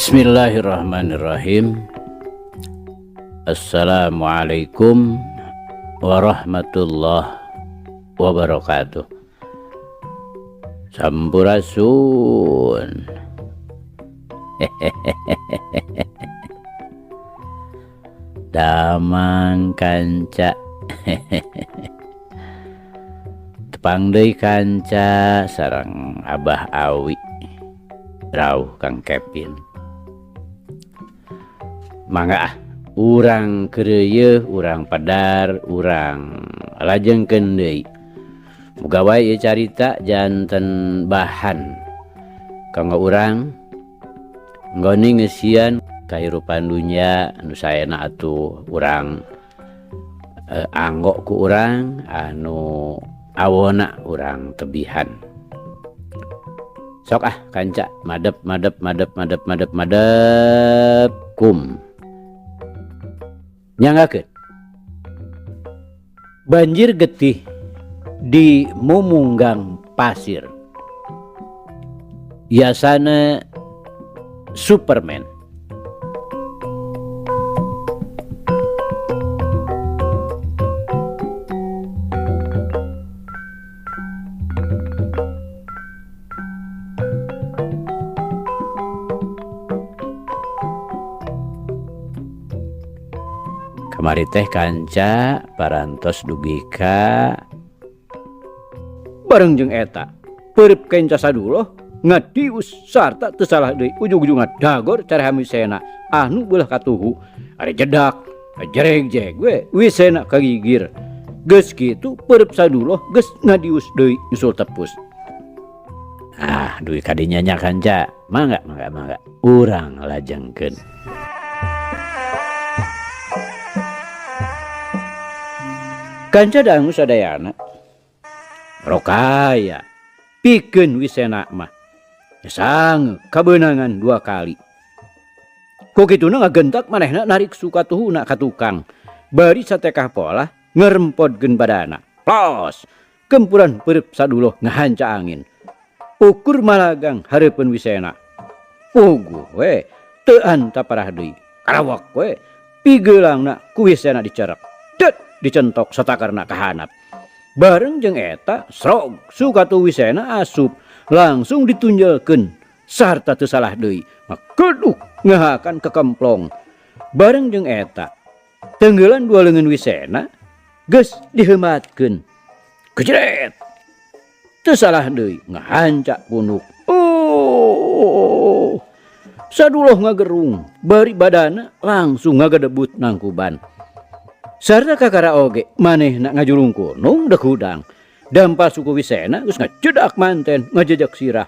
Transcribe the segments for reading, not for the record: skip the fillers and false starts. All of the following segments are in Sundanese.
Bismillahirrahmanirrahim. Assalamualaikum warahmatullahi wabarakatuh. Sampurasun. Damang kanca. Tepang deui kanca sareng Abah Awi. Rauh Kang Kevin. Mangga urang keureuh, urang padar, urang lajengkeun deui. Muga wae ieu carita janten bahan kanggo urang nggoni ngeusian kahirupan dunya anu saena atuh urang anggo ku urang anu awona urang tebihan. Sok kanca madep kum. Nyangakeun banjir getih di mumunggang pasir, biasana Superman. Kamari teh kanca parantos dugi ka bareng jeung eta peureup kenca saduloh ngadius sarta teu salah deui ujug-ujugna dagor cara hamisena anu beulah katuhu ari jedak jereg-jereg we wisena kagigir geus kitu peureup saduloh geus ngadius deui nyusul tepus. Duit kadinya nya kanca mangga urang lajengkeun. Kanca dangu sadayana rokaya pikeun wisena mah sange kabeunangan 2 kali. Ku kituna ngagentak manehna narik sukatuhuna ka tukang bari satekah pola ngerempodkeun badana plos kempuran peureup saduloh ngahanca angin ukur malagang hareupeun wisena puguh we teu anta parah deui karawak we pigeulangna ku wisena dicerek dicentok satakarna kahanap bareng jeung eta srog sukatu wisena asup langsung ditunjelkeun sarta teu salah deui makeduk ngahakan kekemplong bareng jeung eta tenggeulan 2 leungeun wisena geus diheumatkeun kejret teu salah deui ngahancak punuk saduloh ngagerung bari badana langsung ngagadebut nangkuban. Sarta kakara oge manehna ngajulung kunung dek hudang dampal suku wisena geus ngacedak manten ngajejak sirah.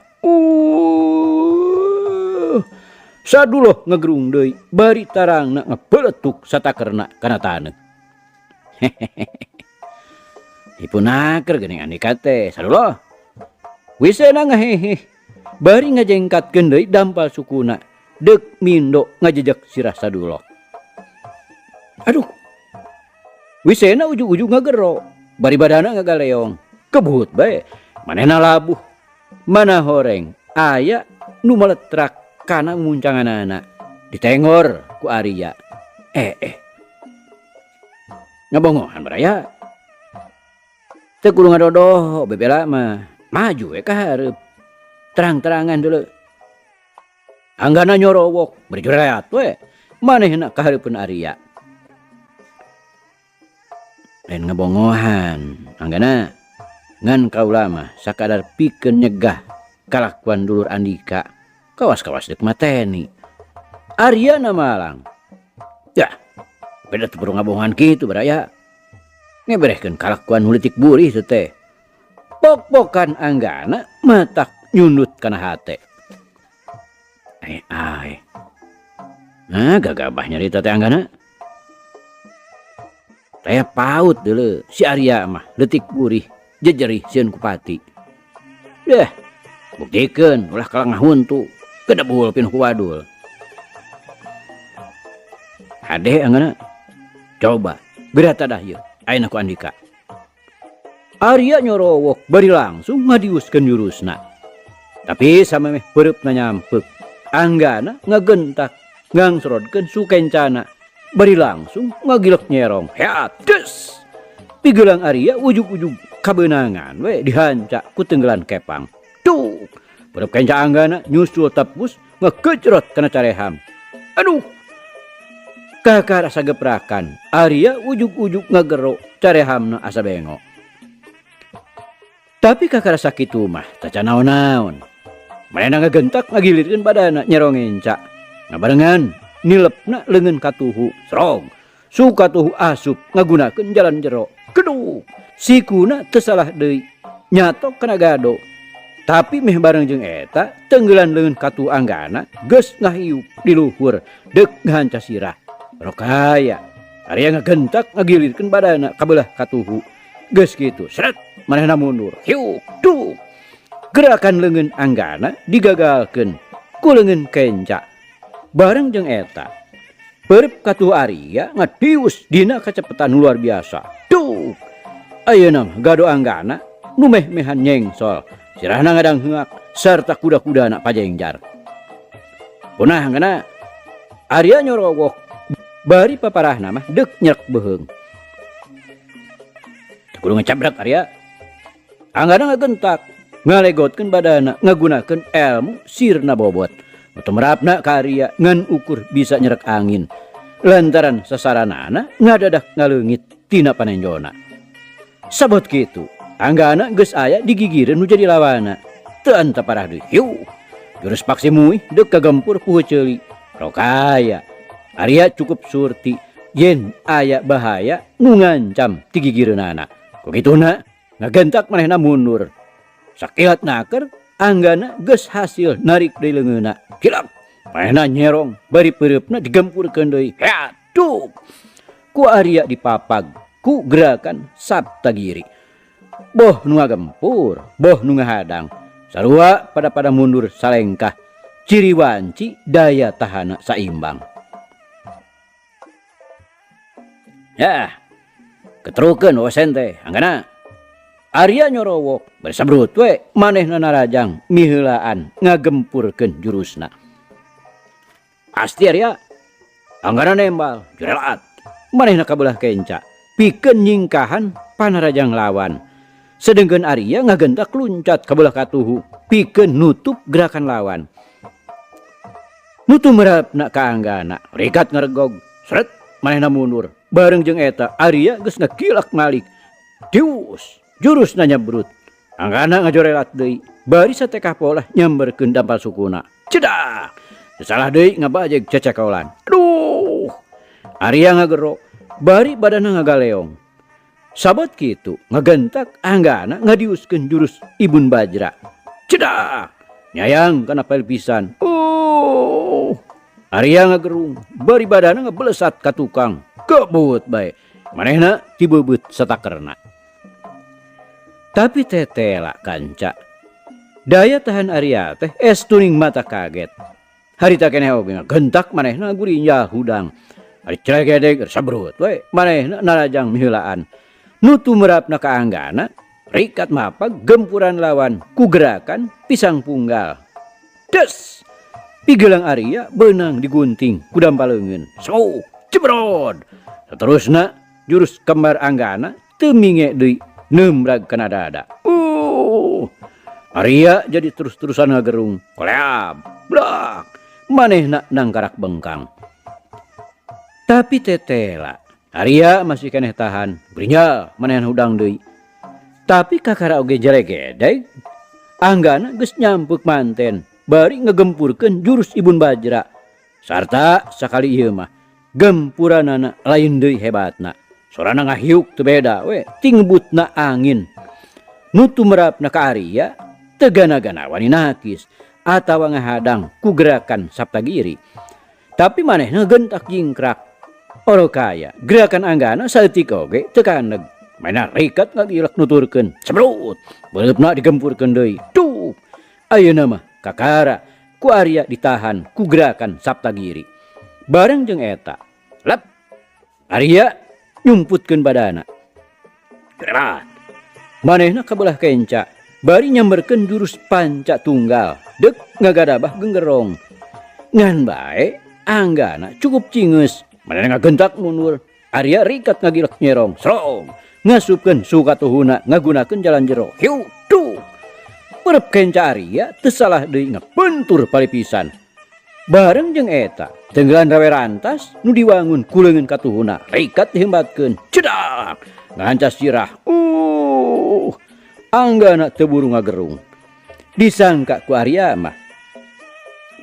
Saduloh ngagerung deui bari tarangna ngabeletuk satakerna kana taneuh. Dipunaker geuning andika teh saduloh. Wisena ngaheheh bari ngajengkatkeun deui dampal sukuna dek mindo ngajejak sirah saduloh. Aduh. Wisena ujug-ujug ngagero bari badana ngagaleong kebut bae manehna labuh mana horeng aya nu meletrak kana muncanganana ditengor ku Arya ngabongohan baraya teu kudu ngadodoh bebela mah maju we ka hareup terang-terangan deuleu anggana nyorowok bari jureat we manehna ka hareupeun Arya. Lain ngabongohan anggana ngan kaula mah sakadar pikeun nyegah kalakuan dulur Andika kawas-kawas deuk mateni Arya na malang ya beda teu perlu ngabongohan kitu baraya ngeberehkeun kalakuan nu leutik burih teh teh pok-pokan anggana matak nyundut kana hate gagabah nyarita teh anggana taya paut deuleu si Arya mah leutik burih jejerih sieun kupati. Buktikeun ulah kalang ngahuntu kedebul pinuh ku wadul. Hade anggana coba berata dah ieu ayeuna ku Andika. Arya nyorowok bari langsung ngadiuskeun jurusna. Tapi samemeh peureup na nyampek. anggana ngagentak ngangsrodkeun sukencana bari langsung ngagilek nyerong heates pigelang Arya ujug-ujug kabeunangan we dihancak ku tenggelan kepang tuh perep kenca anggana nyusul tepus ngekecrot kana careham aduh kakak asa geprakan Arya ujug-ujug ngagero carehamna asa bengok tapi kakak rasa kitu mah taca naon-naon manehna ngagentak ngagilirkeun badana nyerong enca ngabarengan nilepna leungeun katuhu srong su katuhu asup ngagunakeun jalan jero keduk sikuna teu salah deui nyatok kana gado tapi meh bareng jeung eta tenggelan leungeun katuhu anggana geus ngahiup di luhur deuk ngahanca sirah rokaya Arya ngagentak ngagilirkeun badana ka beulah katuhu geus kitu sret manehna mundur hiuk duk gerakan leungeun anggana digagalkeun ku leungeun kenca bareng jeung eta perep katuhu Arya ngadius dina kacepetan luar biasa duk ayeuna mah gado anggana nu meh-mehan nyengsol sirahna ngadangheuk sarta kuda-kudana pajengjar punah anggana Arya nyorogok bari paparahna mah deuk nyerek beheung kudu ngecabrak Arya anggana ngagentak ngalegotkeun badana ngagunakeun elmu sirna bobot tumrapna ka Arya ngan ukur bisa nyerek angin lantaran sasaranana ngadadak ngaleungit tina panenjona sabot kitu anggana geus aya di gigireun nu jadi lawana teu anta parah deui hiu jurus paksi muih deuk kagempur puheuh ceuli rokaya Arya cukup surti yen aya bahaya nu ngancam ti gigireunana ku kituna ngagentak manehna mundur sakilat naker anggana geus hasil narik deui leungeunna kilap manehna nyerong bari pereupna digempurkeun deui aduh ku Arya dipapag ku gerakan Saptagiri boh nu ngagempur boh nu ngahadang sarua pada mundur salengkah ciri wanci daya tahana saimbang ya keterukeun wasen teh anggana Arya nyorowok bari sabrut we manehna narajang miheulaan ngagempurkeun jurusna pasti Arya anggana nembal jurelat manehna kabelah kenca pikeun nyingkahan panarajang lawan sedengkeun Arya ngagentak luncat kabelah katuhu pikeun nutup gerakan lawan nutu merapna ka anggana rikat ngaregog sret manehna mundur bareng jeung eta Arya geus ngakilak malik dius jurusna nyabrut anggana ngajorelat deui bari satekah polah nyamberkeun dampal sukuna cedak salah deui ngabajeg cacakaolan aduh Arya ngagero bari badanna ngagaleong sabot kitu ngagentak anggana ngadiuskeun jurus Ibun Bajra cedak nyayang kana pail pisan Arya ngagerung bari badanna ngablesat ka tukang kebut bae manehna tibebeut satakerna tapi tetela kanca daya tahan Arya teh estuning mata kaget harita keneh oge ngagentak manehna gurinya hudang ari cregedeg sabrut we manehna narajang miheulaan nutu merapna ka anggana rikat mapag gempuran lawan ku gerakan pisang punggal des pigelang Arya beunang digunting ku dampaleungeun so cebrod saterusna jurus kembar anggana teu minge deui nemrag kana dada Arya jadi terus-terusan ngagerung koleab blak manehna nangkarak bengkang tapi tetela Arya masih keneh tahan berinya manehna hudang deui tapi kakara oge jaregedeg anggana geus nyampuk manten bari ngagempurkeun jurus Ibun Bajra sarta sakali ieu mah gempuranana lain deui hebatna sorana ngahiuk teu beda we tingebutna angin nutu merapna ka Arya tegana-gana wani nakis atawa ngahadang ku gerakan Saptagiri tapi manehna gentak jingkrak orokaya gerakan anggana saeutik oge teu kaneg mainna rikat ngagilek nuturkeun sabrut beureupna digempurkeun deui tuh ayeuna mah kakara ku Arya ditahan ku gerakan Saptagiri bareng jeung eta lep Arya nyumputkeun badana gerak manehna kabelah kenca bari nyamberkeun jurus panca tunggal deuk ngagadabah genggerong Ngan bae anggana cukup cingeus manehna ngagentak mundur. Arya rikat ngagilak nyerong serong ngasupkeun Sukatuhuna ngagunakeun jalan jero. Hiu tuh perep kenca Arya teu salah deui ngabentur palipisan. Bareng jeung eta tenggelan rawe rantas nu diwangun ku leungeun Katuhuna rikat dihembatkeun cedak ngancas sirah. Anggana teu buru ngagerung. Disangka ku Arya mah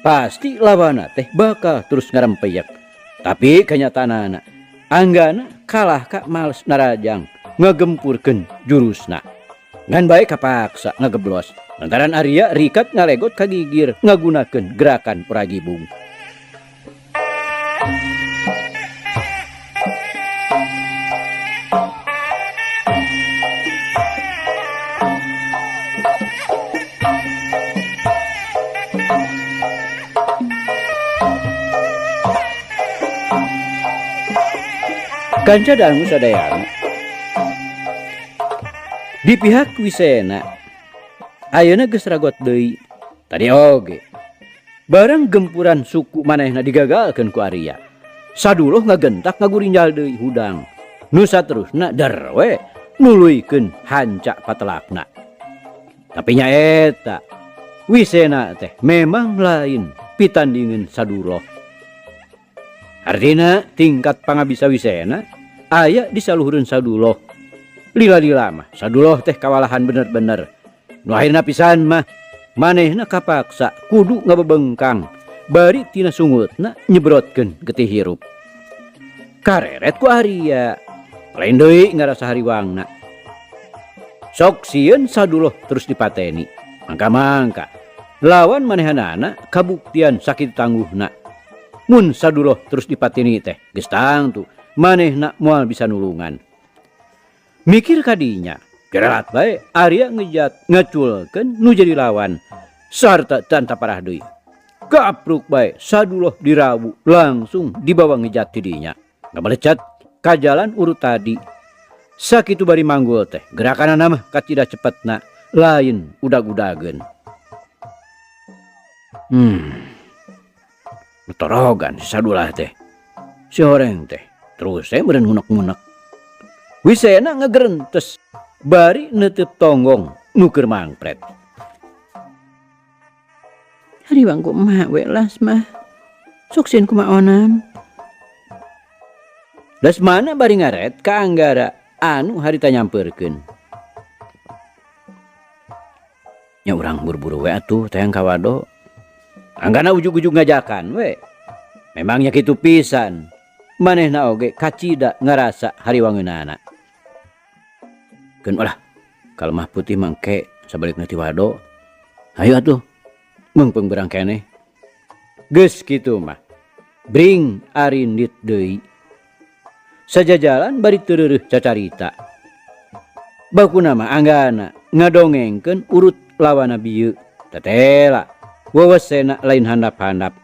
pasti lawana teh bakal terus ngarempeyek. Tapi kenyataanana anggana kalah ka males narajang ngagempurkeun jurusna. Ngan bae kapaksa ngageblos. Lantaran Arya rikat ngalegot kagigir ngagunakeun gerakan Pragibung. Kanca dangu sadayana di pihak Wisena ayeuna geus ragot deui tadi oge bareng gempuran suku manehna digagalkeun ku Arya saduloh ngagentak ngagurinjal deui hudang nu saterusna darwe nuluykeun hancak patelakna. Tapi nya eta Wisena teh memang lain pitandingeun saduloh. Artina tingkat pangabisa Wisena aya di saluhureun saduloh. Lila-lila mah saduloh teh kawalahan bener-bener. Nu akhirna pisan mah manehna kapaksa kudu ngabebengkang bari tina sungutna nyebrotkeun getih hirup. Kareret ku Arya lain deui ngarasa hariwangna. Sok sieun saduloh terus dipateni. Mangka-mangka lawan manehanana kabuktian sakit tangguhna. Mun saduloh terus dipateni teh geus tangtu manehna moal bisa nulungan. Mikir kadinya gerelat bae Arya ngaculkeun nu jadi lawan sarta tanta parah deui. Gapruk bae saduloh dirawu langsung dibawa ngejat ti dinya. Ngabalecat ka jalan urut tadi. Sakitu bari manggul teh gerakanana mah kacida cepetna lain udag-udageun. Torogan si sadulah teh. Si horeng teh terus saya meureun ngunek-ngunek. Wisena ngagerentes bari neuteup tonggong nu keur mangpret. Hariwang ku emak we las mah. Sok sieun kumaonan. Das mana bari ngaret ka Anggara anu harita nyampeurkeun. Nya urang buru-buru we atuh tayang kawado. Anggana ujug-ujug ngajakan we. Memangnya kitu pisan. Manehna oge kacida ngarasa hariwangeunana. Keun ulah kalmah putih mangke sabalikna ti wado. Hayu atuh meungpeung berang keneh. Geus kitu mah. Bring arindit deui. Sajajalan bari teu cacarita. Bakuna mah anggana ngadongengkeun urut lawana bieu. Tetela wewesena lain handap-handap.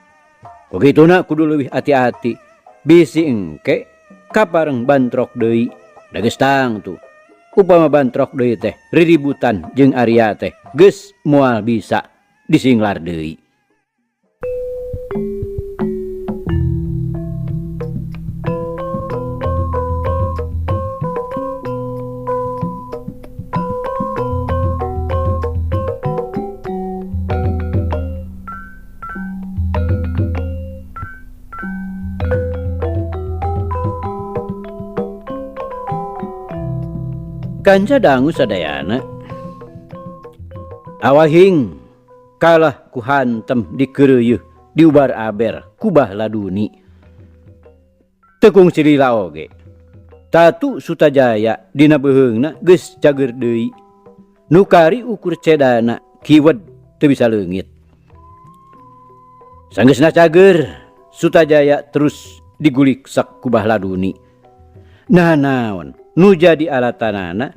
Kogituna kudu leuwih hati-hati. Bisi engke kapareng bantrok deui da geus tangtu. Upama bantrok deui teh riributan jeung Arya teh geus moal bisa disinglar deui. Kanca dangu sadayana awahing kalah ku hantem di keureueuh diubar aber kubah laduni. Tekung Silila oge Tatu Sutajaya dina beheungna geus cager deui. Nu kari ukur cedana kiwed teu bisa leungit. Sanggeusna cager Sutajaya terus diguliksak kubah laduni. Nah naon nu jadi alatanana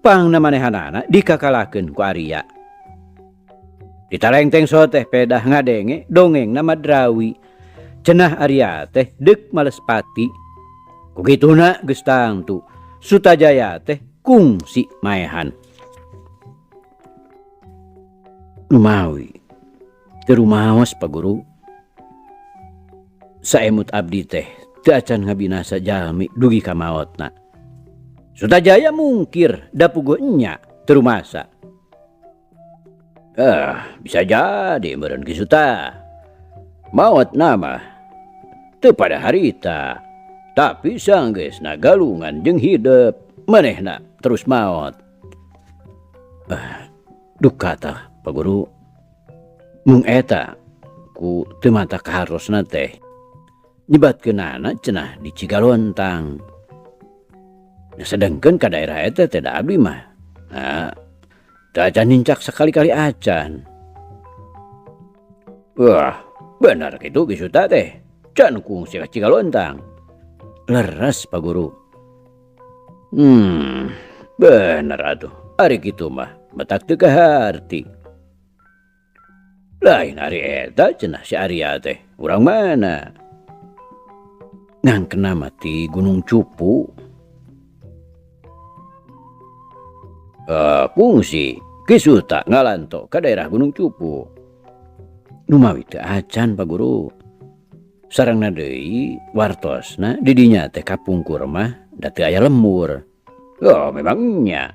pangna manehanana dikakalakeun ku Arya. Ditalengteng so teh pedah ngadenge dongeng nama Madrawi. Cenah Arya teh deuk males pati. Kugituna geus tangtu Sutajaya teh kungsi maehan. Lumawi teu rumaos Pak Guru. saemut abdi teh teu acan ngabinasa jalmi dugi ka maotna. Sutajaya mungkir da puguh enya teu rumasa. Bisa jadi meureun kitu tah. Maotna mah teu pada harita, tapi sanggeusna galungan jeung hideep manehna terus maot. Duka tah Pak Guru. Mung eta ku teu mata kaharosna teh nyebatkeunana cenah di Cigalontang. Sedengkeun ka daerah eta teh da abdi mah teu acan nincak sakali-kali acan. Wah, benar kitu kisuta teh can kungsi ka Cigalontang. Leres Pak Guru. Bener atuh, ari kitu mah matak teu kaharti. Lain ari eta cenah si Arya teh urang mana? Ngangkena mati Gunung Cupu. Fungsi kisuta ngalanto ka daerah Gunung Cupu. Numawi teu acan Pak Guru. Sarengna deui wartosna di dinya teh kapungkur mah da teu aya lembur. Memangnya.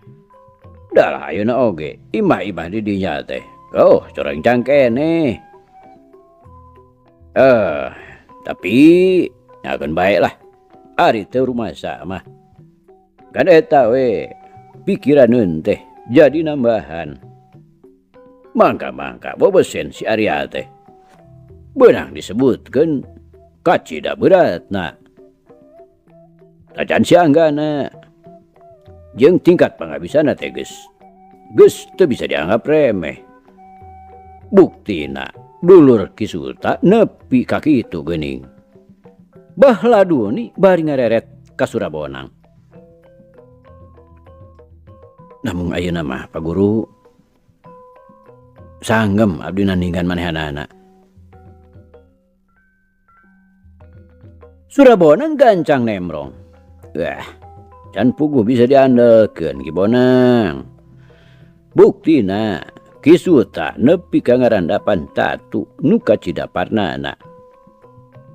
Dalah ayeuna oge imah-imah di dinya teh. Coreng cangkene. Tapi nyakeun bae lah. Ari teu rumasa mah. Kan eta we pikiraneun teh jadi nambahan. Mangka bobesen si Arya teh. Beunang disebutkeun kacida beratna. Tacan sianggana. Jeung tingkat pangabisana teh geus teu bisa dianggap remeh. Buktina dulur Kisuta nepi ka kitu geuning. Bahladuni bari ngareret ka Surabonang. Namun ayeuna mah Pak Guru sanggem abdi nandingan manehanana. Surabonang gancang nemrong. Can puguh bisa diandelkeun Ki Bonang. Buktina Kisuta nepi ka ngarandapan tatu nu kacidaparnana.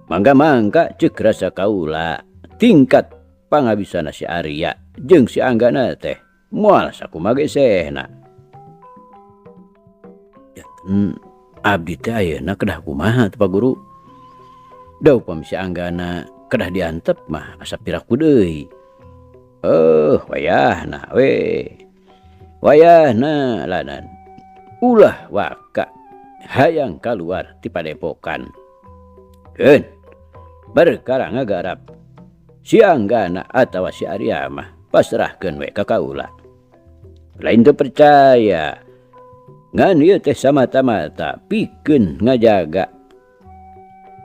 Mangga ceuk rasa kaula tingkat pangabisana si Arya jeung si Anggana teh moal sakumaha ge sehna. Abdi teh ayeuna kedah kumaha teh Pak Guru? Da upami si Anggana kedah diantep mah asa piraku deui. Wayahna we. Wayahna lanan. Ulah waka hayang kaluar ti padepokan. Keun berkara ngagarap si Anggana atawa si Arya mah pasrahkeun we ka kaula. Lain teu percaya. Ngan ieu teh samata-mata pikeun ngajaga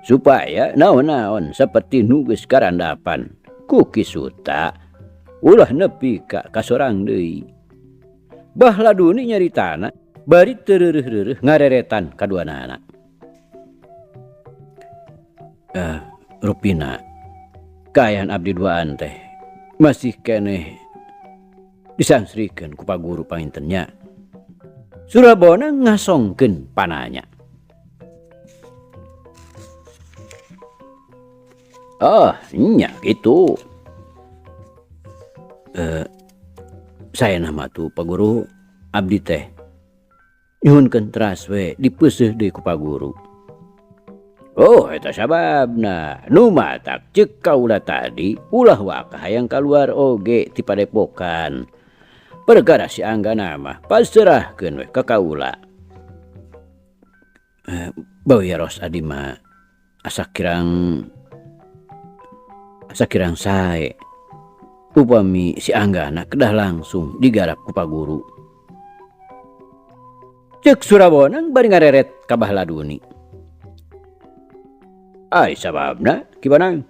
supaya naon-naon saperti nu geus karandapan ku Kisuta ulah nepi ka kasorang deui. Bahladuni nyaritana bari teureureuh-reureureuh ngareretan kaduanana. Rupina kaayaan abdi duaan teh masih keneh disangsrikeun ku Pak Guru pangintennya. Surabonang ngasongkeun pananya. Nya gitu. Saya nama tuh Pak Guru abdi teh nyuhunkeun teras we dipeuseuh deui ku Pak Guru. Eta sababna nu matak ceuk kaula tadi ulah waka hayang kaluar oge ti padepokan. Perkara si Anggana mah pasrahkeun we ka kaula. Bawiaros adi mah asa kirang sae upami si Anggana kedah langsung digarap ku Pak Guru. Ceuk Surabonang bari ngareret ka Bahladuni. Ai sababna Ki Bonang?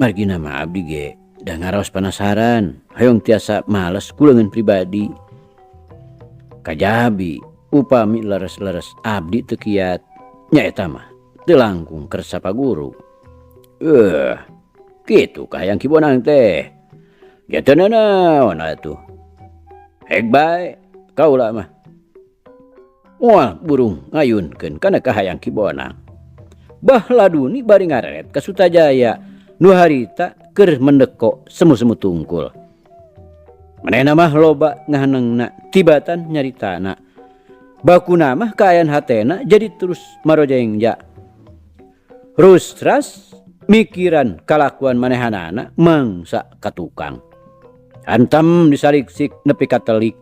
Margina mah abdi ge da ngaraos penasaran, hayong tiasa males kuleungeun pribadi. Kajabi upami leres-leres abdi teu kiat, nyaeta mah teu langkung kersa Pak Guru. Kitu kah hayang Ki Bonang teh. Ya teu naon atuh. Hek bae kaula mah moal burung ngayunkeun kana kahayang Ki Bonang. Bahladuni bari ngaret ka Sutajaya nu harita keur mendeko semu-semu tungkul. Manehna mah loba ngahanengna tibatan nyaritana. Bakuna mah kaayaan hatena jadi terus marojengja. Rustras mikiran kalakuan manehanana mangsa katukang. Hantam disaliksik nepi katelik.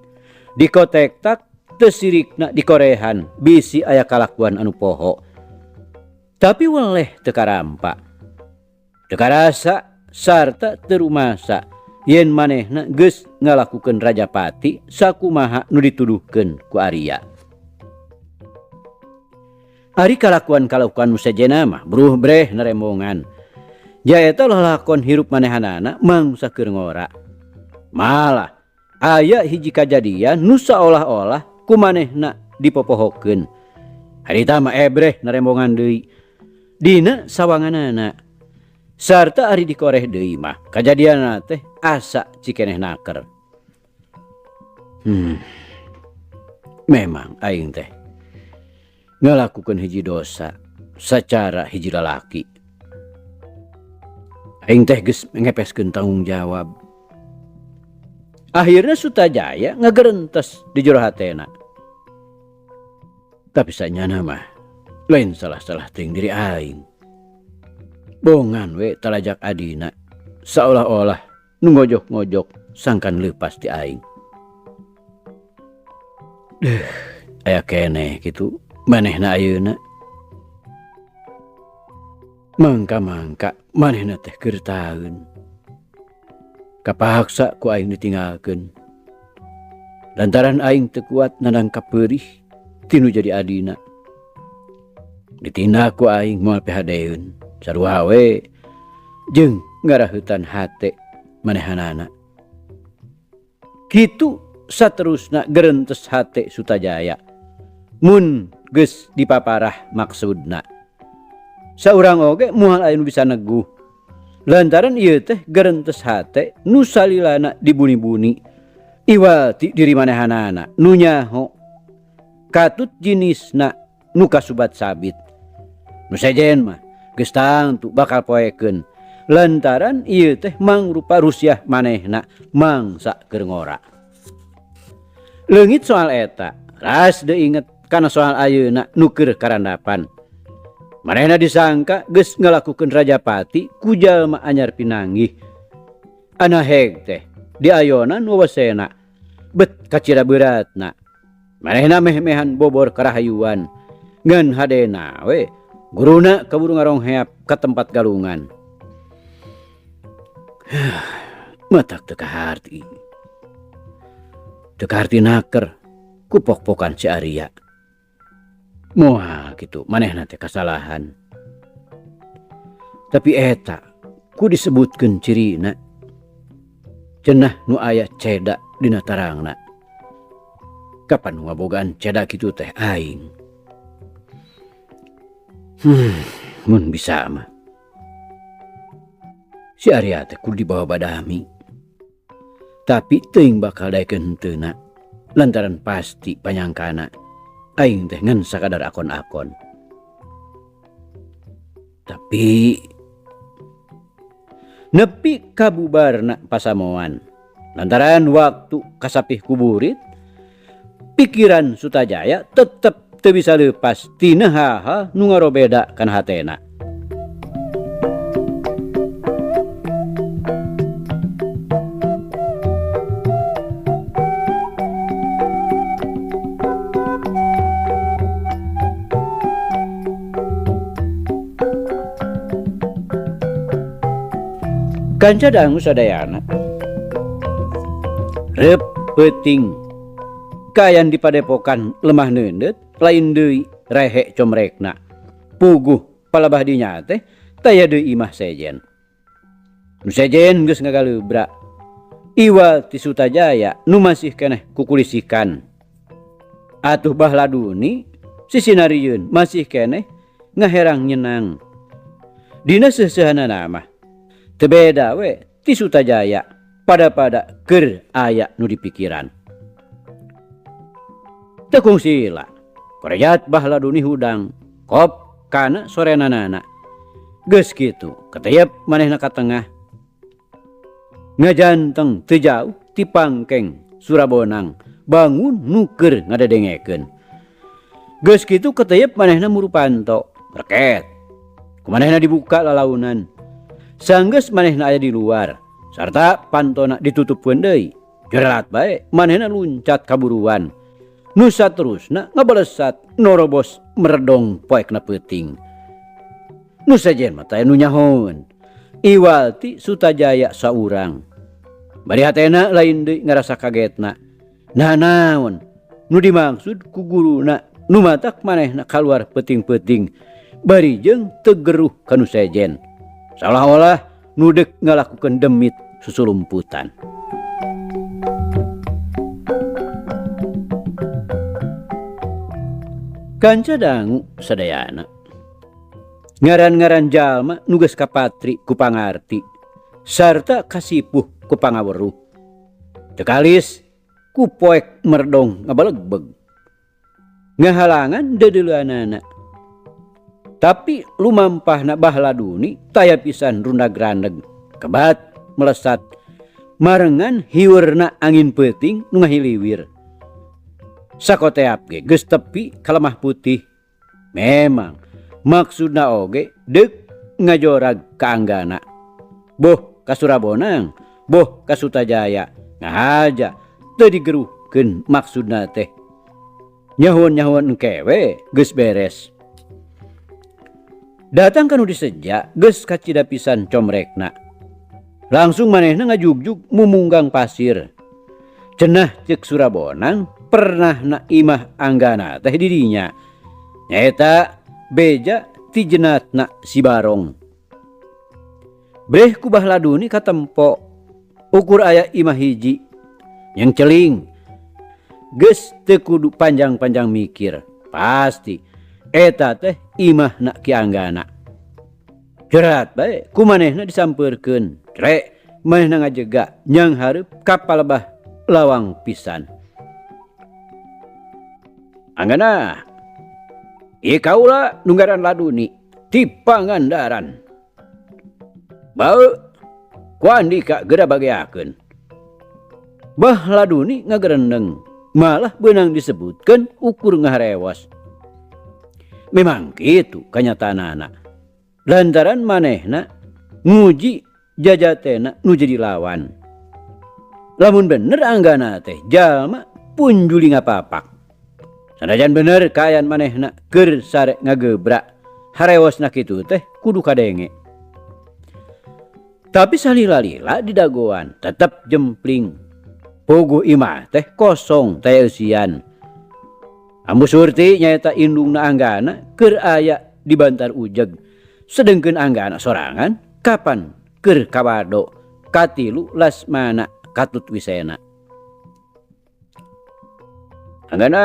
Dikotektak tesirikna dikorehan bisi aya kalakuan anu poho. Tapi weleh teu karampa. Teu karasa sarta teu rumasa yen manehna geus ngalakukeun Rajapati sakumaha nu dituduhkeun ku Arya. Ari kalakuan nu sejenna mah bruh breh nerembongan. Jaeta lalakon hirup manehanana mangsa keur ngora. Malah aya hiji kajadian nu saolah-olah ku manehna dipopohokeun. Harita mah ebreh nerembongan deui. Dina sawanganana sarta ari dikoreh deui mah kajadianna teh asa cikeneh naker. Memang aing teh ngalakukeun hiji dosa sacara hiji lalaki. Aing teh geus ngepeskeun tanggung jawab. Akhirna Sutajaya ngagerentes di jero hatena. Tapi sanyana mah lain salah-salah ting diri aing. Bongan we talajak adina seolah-olah nu ngojok-ngojok sangkan leupas ti aing. Aya keneh kitu manehna ayeuna. Mangka-mangka manehna teh keur taeun. Kapaksa ku aing ditinggalkeun. Lantaran aing teu kuat nanangkap peurih tinu jadi adina. Ditindak ku aing moal pehadeun sarua we jeung ngarahutan hate manehanana. Kitu saterusna gerentes hate Sutajaya. Mun geus dipaparah maksudna. Saurang oge moal aya nu bisa neguh. Lantaran ieu teh gerentes hate nu salilana dibuni-buni. Iwati diri manehanana nu nyaho katut jinisna nu kasubat sabit. Nu sejen mah geus tangtu bakal poekeun lantaran ieu teh mangrupa rusyah manehna mangsa keur ngora. Leungit soal eta ras deui inget kana soal ayeuna nu keur karandapan. Manehna disangka geus ngalakukeun Rajapati ku jalma anyar pinanggih. Anaheg teh di ayonan wawasena bet kacira beratna. Manehna meh-mehan bobor karahayuan ngan hadena we guruna kaburu ngarongheap ka tempat galungan. Matak teu kaharti. Teu kaharti naker ku pok-pokan si Arya. Moal kitu manehna teh kasalahan. Tapi eta ku disebutkeun cirina. Cenah nu aya ceda dina tarangna. Kapan nu ngabogaan ceda kitu teh aing. Mun bisa mah si Arya teh kudu dibawa badami. Tapi teuing bakal daekeun henteuna lantaran pasti panyangkana aing teh ngan sakadar akon-akon. Tapi nepi kabubarna pasamoan lantaran waktu kasapih kuburit, pikiran Sutajaya tetep teu bisa leupas tina hal-hal nu ngarobeda kana hatena. Kanca dangu sadayana rep peuting kayan di padepokan lemah neundeut lain deui rehe comrekna. Puguh palabah dinya teh taya deui imah sejen. Nu sejen geus ngagaleubra. Iwal ti Sutajaya nu masih keneh kukulisikan. Atuh Bahladuni sisinarieun masih keneh ngaherang nyenang. Dina seusehanana mah teu beda we ti Sutajaya pada keur aya nu dipikiran. Tekung sila korejat Bahladuni hudang kop kana sorenanana. Geus kitu ketayep manehna ka tengah. Ngajanteng teu jauh ti pangkeng Surabonang bangun nuker ngadedengekeun. Geus kitu ketayep manehna murupanto reket. Kumanehna dibuka lalaunan. Sanggeus manehna aya di luar sarta pantona ditutupkeun deui. Jerat bae manehna luncat kaburuan. Nu saterusna ngabalesat norobos meredong poekna peuting. Nu sajen mah teh nu nyahoeun. Iwalti Sutajaya saurang. Bari hatena lain deui ngarasa kagetna. Nah naon nu dimaksud ku guruna nu matak manehna kaluar peuting-peuting bari jeung teu geruh ka nu sejen. Seolah-olah nu deuk ngalakukeun demit susulumputan. Kanca dangu sadayana. Ngaran-ngaran jalma nu geus kapatri ku pangarti sarta kasipuh ku pangaweruh. Teu kalis ku poek merdong ngabalegbeg. Ngahalangan deudeuleunana. Tapi lumampahna Bahladuni taya pisan rundag-randeg kebat melesat marengan hiweurna angin peuting nu ngahiliwir. Sakoteap ge geus tepi ka Lemah Putih. Memang maksudna oge deuk ngajorag ka anggana. Boh ka Surabonang, boh ka Sutajaya. Ngahaja teu digeruhkeun maksudna teh. Nyahoan-nyahoan engkewe geus beres. Datang kanu diseja geus kacida pisan comrekna. Langsung manehna ngajugjug mumunggang pasir. Cenah ceuk Surabonang pernah na imah anggana teh di dinya. Nyaeta beja ti jenatna si Barong. Breh ku Bahladuni katempo ukur aya imah hiji yang celing. Geus teu kudu panjang-panjang mikir. Pasti eta teh imahna Ki Anggana. Jerat bae kumanehna disampeurkeun. Rek manehna ngajega nyang hareup ka palebah lawang pisan. Anggana, ieu kaula nu ngaran Laduni ti Pangandaran. Bau ku Andika geura bageakeun. Bahladuni ngagerendeng malah beunang disebutkeun ukur ngaharewas. Memang kitu kanyataanana. Lantaran manehna nguji jajatena nu jadi lawan. Lamun bener anggana teh jalma punjuli ngapapak. Sanajan bener kayan manehna keur sare ngagebrak. Harewasna kitu teh kudu kadenge. Tapi salila-lila di dagoan tetep jempling. Puguh imah teh kosong teh eusian. Ambu surti nyaeta indungna anggana keur aya di Bantar Ujeg. Sedengkeun anggana sorangan kapan keur kawado katilu Lasmana Katut Wisena. Anggana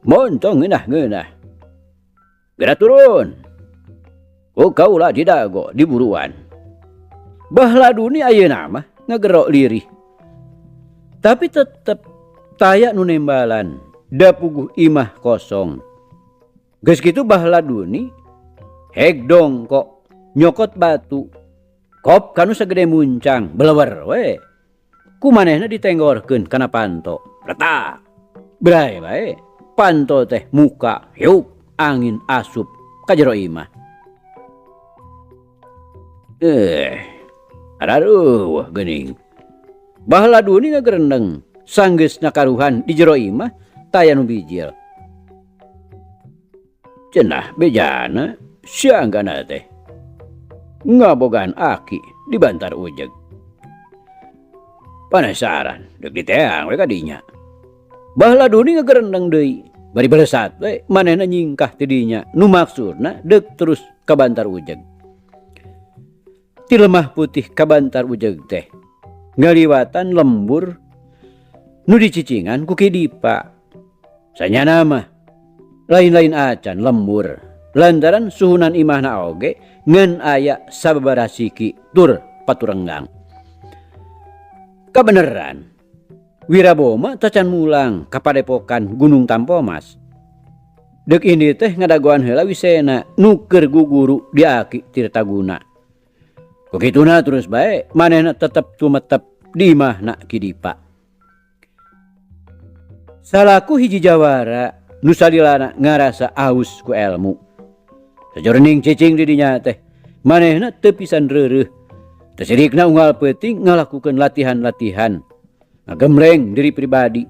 montong ngeunah-ngeunah. Geura turun. Ku kaula di dago di buruan. Bahladuni ayeuna mah ngagerok lirih. Tapi tetep taya nu nembalan da puguh imah kosong. Geus kitu Bahladuni heg dongkok nyokot batu. Kop kanu sagede muncang belewer we. Kumanehna ditenggorkeun kana panto. Retak. Brai bae panto teh muka hiuk angin asup ka jero imah. Araruh geuning. Bahladuni ngagerendeng sanggeusna karuhan di jero imah taya nu bijil. Cenah bejana sia anggana teh ngabogaan aki di Bantar Ujeg. Penasaran deuk diteang we ka dinya. Bahladuni ngagerendeng deui bari balesat we manehna nyingkah ti dinya nu maksudna deuk terus ka Bantar Ujeg. Ti Lemah Putih ka Bantar Ujeg teh ngaliwatan lembur nu dicicingan ku Ki Dipa. Sanyana mah lain-lain acan lembur lantaran suhunan imahna oge ngan aya sababaraha siki tur paturenggang. Kabeneran Wiraboma tacan mulang ka Padepokan Gunung Tampomas. Dek ini teh ngadaguan heula Wisena nuker guguru di Aki Tirtaguna. Kukituna terus bae manehna tetep tumetep di imahna Kidipa. Salaku hiji jawara nu salilana ngarasa aus ku ilmu. Sajroning cicing di dinya teh manehna teu pisan reureuh. Teu sirikna unggal peuting ngalakukeun latihan-latihan. Ngagemleng diri pribadi.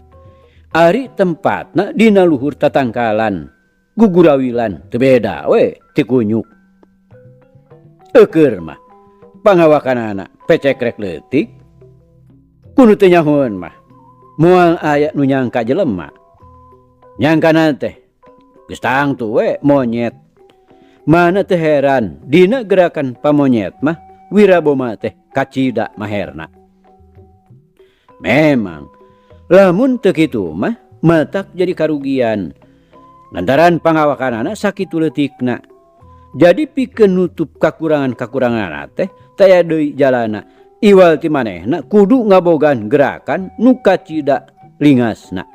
Ari tempatna dina luhur tatangkalan. Gugurawilan teu beda we ti kunyuk. Eukeur mah pangawakanana pecek rek leutik. Kudu teu nyahoan mah moal aya nu nyangka jelema. Nyangkana teh geus tangtu we monyet. Mana teh heran dina gerakan pamonyet mah Wiraboma teh kacida maherna. Memang lamun teu kitu mah matak jadi karugian. Lantaran pangawakanana sakitu leutikna. Jadi pikeun nutup kakurangan-kakuranganna teh taya deui jalana. Iwal ti manehna kudu ngabogan gerakan nu kacida lingasna.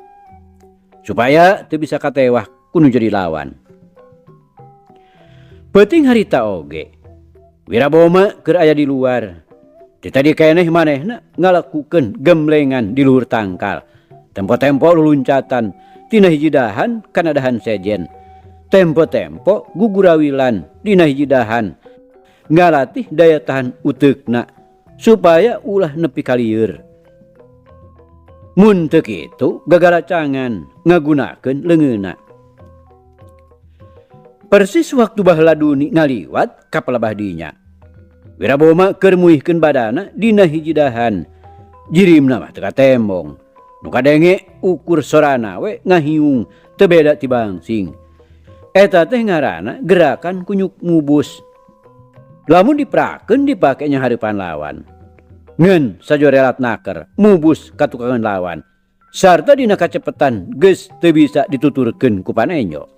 Supaya teu bisa katewah kudu jadi lawan. Peuting harita oge. Wiraboma keur aya di luar. Di tadi keneh manehna ngalakukeun gemlengan di luhur tangkal. Tempo-tempo luluncatan tina hiji dahan kana dahan sejen. Tempo-tempo gugurawilan dina hiji dahan. Ngalatih daya tahan uteukna supaya ulah nepi ka lieur. Mun teu kitu gagaracangan ngagunakeun leungeunna. Persis waktu baheula Duni ngaliwat ka pelebah dinya. Wiraboma keur muihkeun badana dina hiji dahan. Jirimna mah teu katembong. Nu kadenge ukur sorana we ngahiung teu beda ti bangsing. Eta teh ngaranna gerakan kunyuk ngubus. Lamun diperakeun dipake nya hareupan lawan. Ngeun sajorelat naker mubus katukangan lawan. Sarta dina kacepetan geus teu bisa dituturkeun ku panenyo.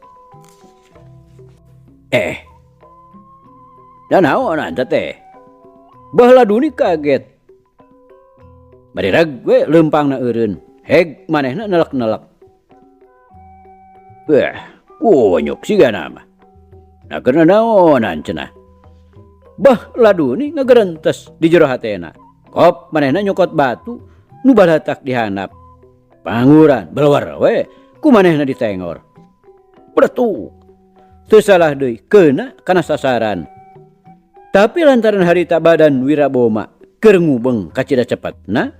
Da naon anta teh? Baheula Duni kaget. Bari reg we leumpangna eureun. Heg manehna nelek-nelek. Kunyuk sigana mah. Nakeurna naonan cenah. Baheula Duni ngagerentes di jero hatena. Kop manehna nyokot batu nu balatak dihandap. Panguran belewar we ku manehna ditengor. Betul. Teu salah deui keuna kana sasaran. Tapi lantaran harita badan Wiraboma keur ngubeng kacida cepetna,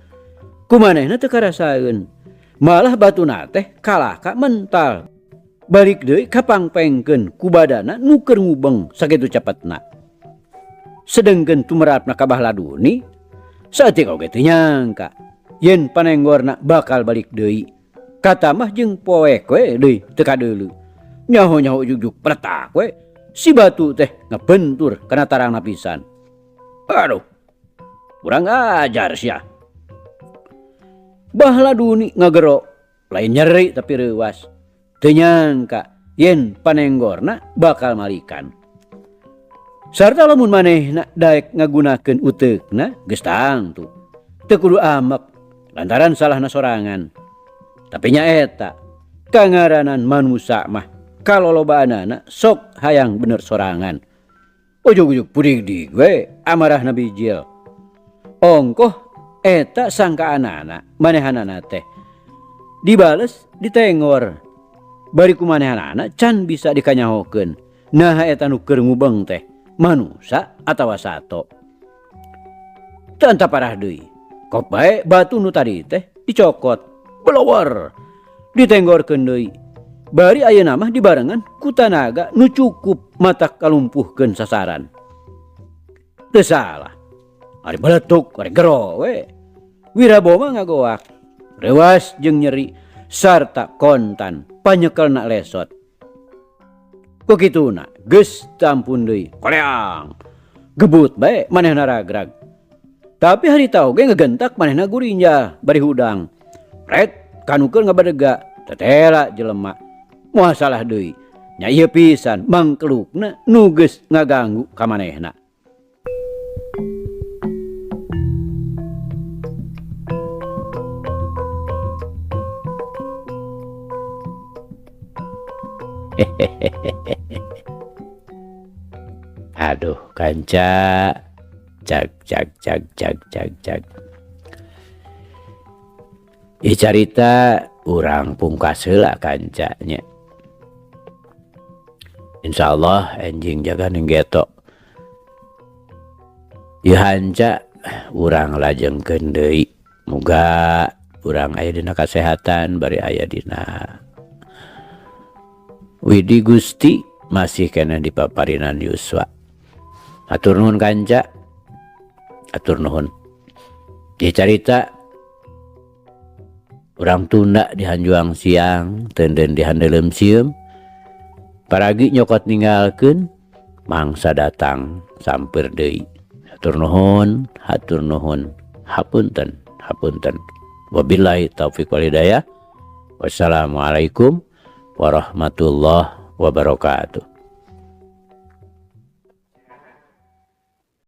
kumanehna teu karasaeun. Malah batuna teh kalaka mental. Balik deui kapangpengkeun ku badana nu keur ngubeng sakitu cepetna. Sedengkeun tumerapna ka baheula Duni, saeutik oge teu nyangka yen panenggorna bakal balik deui. Katamah jeung poek we deui teu kadeuleu. Nyaho-nyaho jujuk pretak we. Si batu teh ngebentur kana tarangna pisan. Aduh, kurang ajar sia. Baheula Duni ngagero, lain nyeri tapi reuwas. Teu nyangka yen panenggorna bakal malikan. Sarta lamun manehna daek ngagunakeun uteukna geus tangtu. Teu kudu amek lantaran salahna sorangan. Tapi nya eta kangaranan manusa mah kalolobaanana sok hayang bener sorangan. Ujug-ujug pudig dig we amarahna bijil. Ongkoh eta sangkaanana manehanana teh dibales ditengor. Bari kumanehanana can bisa dikanyahokeun. Nah eta nu keur ngubeng teh manusa atawa sato. Teu anta parah deui. Kop bae batu nu tadi teh dicokot, belowor, ditenggorkeun deui. Bari ayeuna mah dibarengan ku tanaga nu cukup matak kalumpuhkeun sasaran. Teu salah. Ari beletuk, ari gero we. Wiraboma ngagoak, reuwas jeung nyeri sarta kontan panyekelna lesot. Kukituna geus tampun deui. Koleang. Gebut bae manehna ragrag. Tapi harita oge ngegentak manehna gurinja bari hudang. Ret kanukeun ngabadega tetela jelema. Moal salah deui. Nya ieu pisan mangkelukna nu geus ngaganggu ka manehna. Aduh kanca, cak. Carita urang pungkas heula kancanya. Insyaallah enjing jaga nenggeto. Ieu hanca urang lajengkeun deui. Muga urang aya dina kasehatan bari aya dina widi Gusti masih kena dipaparinan yuswa. Atur nuhun kanca. Atur nuhun. Ieu carita urang tunda di hanjuang siang, tenden di handelem sieum. Paragi nyokot ninggalkeun, mangsa datang samper deui. Hatur nuhun, hapunten. Wabillahi taufiq wal hidayah. Wassalamualaikum warahmatullahi wabarakatuh.